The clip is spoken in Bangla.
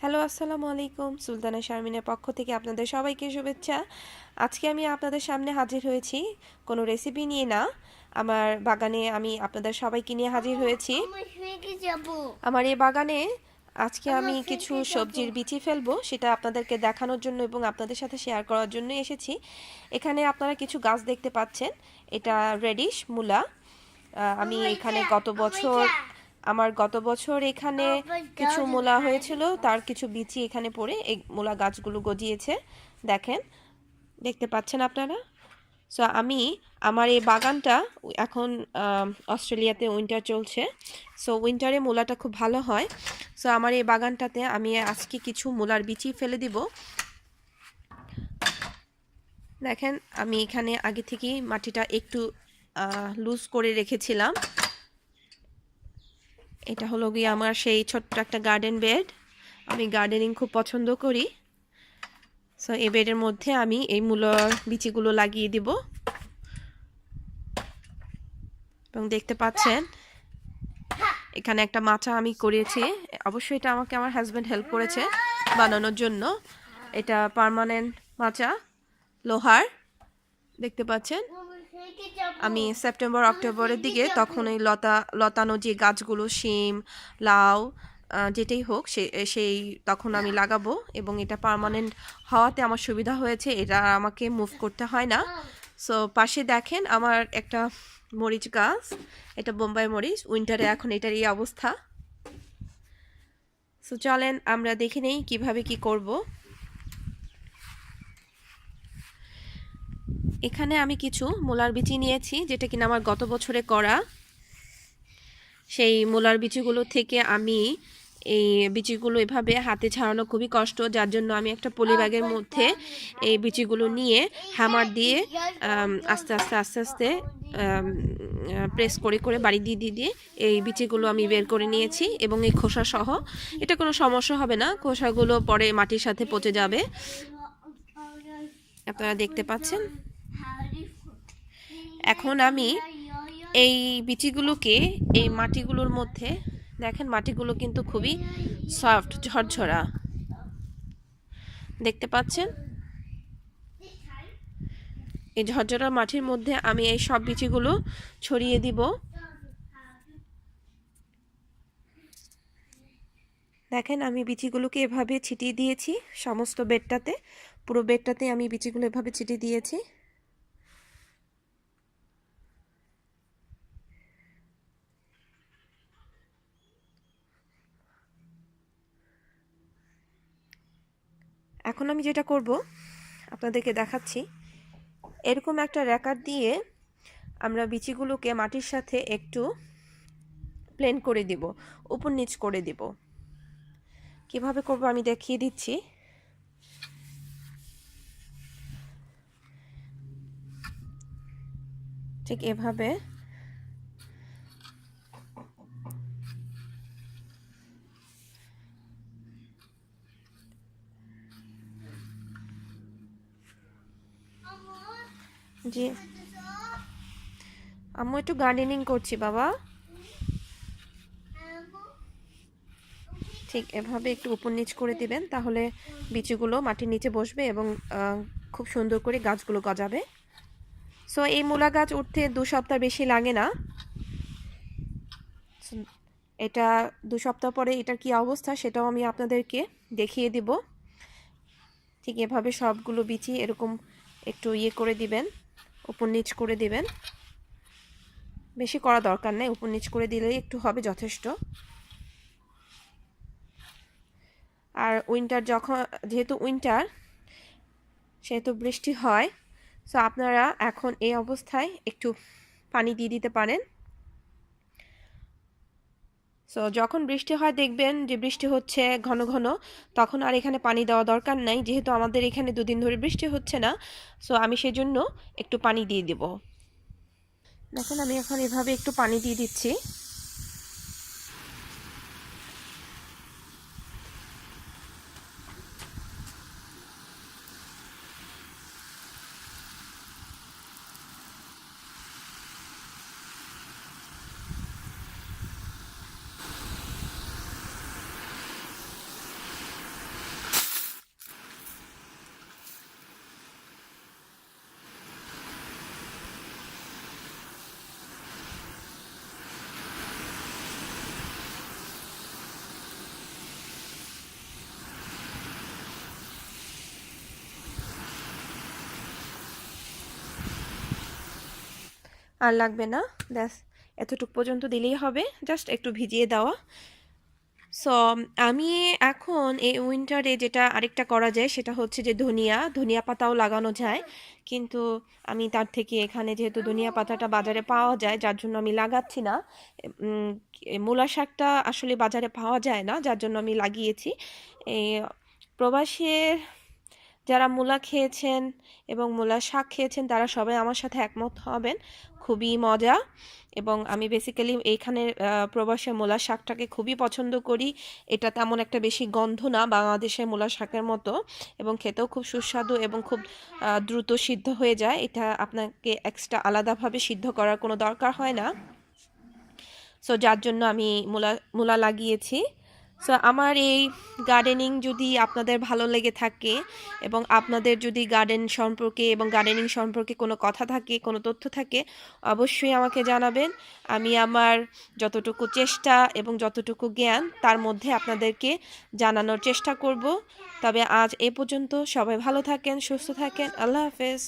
হ্যালো, আসসালামু আলাইকুম। সুলতানা শারমিনের পক্ষ থেকে আপনাদের সবাইকে শুভেচ্ছা। আজকে আমি আপনাদের সামনে হাজির হয়েছি কোনো রেসিপি নিয়ে না, আমার বাগানে আমি আপনাদের সবাইকে নিয়ে হাজির হয়েছি। আমার এই বাগানে আজকে আমি কিছু সবজির বিচি ফেলবো, সেটা আপনাদেরকে দেখানোর জন্য এবং আপনাদের সাথে শেয়ার করার জন্য এসেছি। এখানে আপনারা কিছু গাছ দেখতে পাচ্ছেন, এটা রেডিশ মূলা। আমি এখানে গত বছর এখানে কিছু মূলা হয়েছিল, তার কিছু বিচি এখানে পড়ে এই মূলা গাছগুলো গজিয়েছে। দেখেন, দেখতে পাচ্ছেন আপনারা। সো আমার এই বাগানটা এখন অস্ট্রেলিয়াতে উইন্টার চলছে, সো উইন্টারে মূলাটা খুব ভালো হয়। সো আমার এই বাগানটাতে আমি আজকে কিছু মূলার বিচি ফেলে দিব। দেখেন, আমি এখানে আগে থেকেই মাটিটা একটু লুজ করে রেখেছিলাম। এটা হলো গিয়ে আমার সেই ছোট্ট একটা গার্ডেন বেড। আমি গার্ডেনিং খুব পছন্দ করি। সো এই বেডের মধ্যে আমি এই মূলার বিচিগুলো লাগিয়ে দিব এবং দেখতে পাচ্ছেন এখানে একটা মাচা আমি করেছি। অবশ্যই এটা আমাকে আমার হাজব্যান্ড হেল্প করেছে বানানোর জন্য। এটা পার্মানেন্ট মাচা, লোহার। দেখতে পাচ্ছেন, আমি সেপ্টেম্বর অক্টোবরের দিকে তখন এই লতানো যে গাছগুলো, শিম, লাউ, যেটাই হোক সেই তখন আমি লাগাবো এবং এটা পার্মানেন্ট হওয়াতে আমার সুবিধা হয়েছে, এটা আমাকে মুভ করতে হয় না। সো পাশে দেখেন আমার একটা মরিচ গাছ, এটা বোম্বাই মরিচ। উইন্টারে এখন এটার এই অবস্থা। সো চলেন আমরা দেখে নেই কীভাবে কি করব। এখানে আমি কিছু মূলার বিচি নিয়েছি, যেটা কিনা আমার গত বছরে করা। সেই মূলার বিচিগুলো থেকে আমি এই বিচিগুলো এভাবে হাতে ছাড়ানো খুবই কষ্ট, যার জন্য আমি একটা পলি ব্যাগের মধ্যে এই বিচিগুলো নিয়ে হ্যামার দিয়ে আস্তে আস্তে আস্তে আস্তে প্রেস করে করে বাড়ি দিয়ে এই বিচিগুলো আমি বের করে নিয়েছি এবং এই খোসা সহ। এটা কোনো সমস্যা হবে না, খোসাগুলো পরে মাটির সাথে পচে যাবে। আপনারা দেখতে পাচ্ছেন। এখন আমি এই বিচিগুলোকে এই মাটিগুলোর মধ্যে, দেখেন মাটিগুলো কিন্তু খুবই সফট, ঝরঝরা, দেখতে পাচ্ছেন। এই ঝরঝরা মাটির মধ্যে আমি এই সব বিচিগুলো ছড়িয়ে দিব। দেখেন, আমি বিচিগুলোকে এভাবে ছিটিয়ে দিয়েছি সমস্ত বেডটাতে, পুরো বেডটাতে আমি বিচিগুলো এভাবে ছিটিয়ে দিয়েছি। এখন আমি যেটা করব আপনাদেরকে দেখাচ্ছি। এরকম একটা র্যাকার দিয়ে আমরা বিচিগুলোকে মাটির সাথে একটু প্লেন করে দিব, উপর নিচ করে দিব। কিভাবে করব আমি দেখিয়ে দিচ্ছি। ঠিক এভাবে জি, আম্মু একটু গার্ডেনিং করছি বাবা। ঠিক এভাবে একটু উপর নিচ করে দিবেন, তাহলে বিচিগুলো মাটির নিচে বসবে এবং খুব সুন্দর করে গাছগুলো গজাবে। সো এই মূলা গাছ উঠতে 2 সপ্তাহ বেশি লাগে না। এটা 2 সপ্তাহ পরে এটার কি অবস্থা সেটাও আমি আপনাদেরকে দেখিয়ে দিব। ঠিক এভাবে সবগুলো বিচি এরকম একটু করে দিবেন, উপর নিচ করে দিবেন। বেশি করা দরকার নেই, উপর নিচ করে দিলেই একটু হবে যথেষ্ট। আর যেহেতু উইন্টার সেহেতু বৃষ্টি হয়, সো আপনারা এখন এই অবস্থায় একটু পানি দিয়ে দিতে পারেন। সো যখন বৃষ্টি হয় দেখবেন যে বৃষ্টি হচ্ছে ঘন ঘন, তখন আর এখানে পানি দেওয়া দরকার নাই, যেহেতু আমাদের এখানে 2 দিন ধরে বৃষ্টি হচ্ছে না। সো আমি সেজন্য একটু পানি দিয়ে দেব। দেখুন, আমি এখন এভাবে একটু পানি দিয়ে দিচ্ছি। আর লাগবে না, ব্যাস এতটুকু পর্যন্ত দিলেই হবে, জাস্ট একটু ভিজিয়ে দেওয়া। সো আমি এখন এই উইন্টারে যেটা আরেকটা করা যায় সেটা হচ্ছে যে ধনিয়া পাতাও লাগানো যায়, কিন্তু আমি তার থেকে এখানে যেহেতু ধনিয়া পাতাটা বাজারে পাওয়া যায় যার জন্য আমি লাগাচ্ছি না। উম, মূলা শাকটা আসলে বাজারে পাওয়া যায় না, যার জন্য আমি লাগিয়েছি। এই প্রবাসের যারা মূলা খেয়েছেন এবং মূলা শাক খেয়েছেন তারা সবাই আমার সাথে একমত হবেন, খুবই মজা। এবং আমি বেসিক্যালি এইখানের প্রবাসের মূলা শাকটাকে খুবই পছন্দ করি। এটা তেমন একটা বেশি গন্ধ না বাংলাদেশের মূলা শাকের মতো, এবং খেতেও খুব সুস্বাদু এবং খুব দ্রুত সিদ্ধ হয়ে যায়। এটা আপনাকে এক্সট্রা আলাদাভাবে সিদ্ধ করার কোনো দরকার হয় না। সো যার জন্য আমি মূলা লাগিয়েছি। সো আমার এই গার্ডেনিং যদি আপনাদের ভালো লেগে থাকে এবং আপনাদের যদি গার্ডেন সম্পর্কে এবং গার্ডেনিং সম্পর্কে কোনো কথা থাকে, কোনো তথ্য থাকে, অবশ্যই আমাকে জানাবেন। আমি আমার যতটুকু চেষ্টা এবং যতটুকু জ্ঞান তার মধ্যে আপনাদেরকে জানানোর চেষ্টা করব। তবে আজ এ পর্যন্ত, সবাই ভালো থাকেন, সুস্থ থাকেন, আল্লাহ হাফেজ।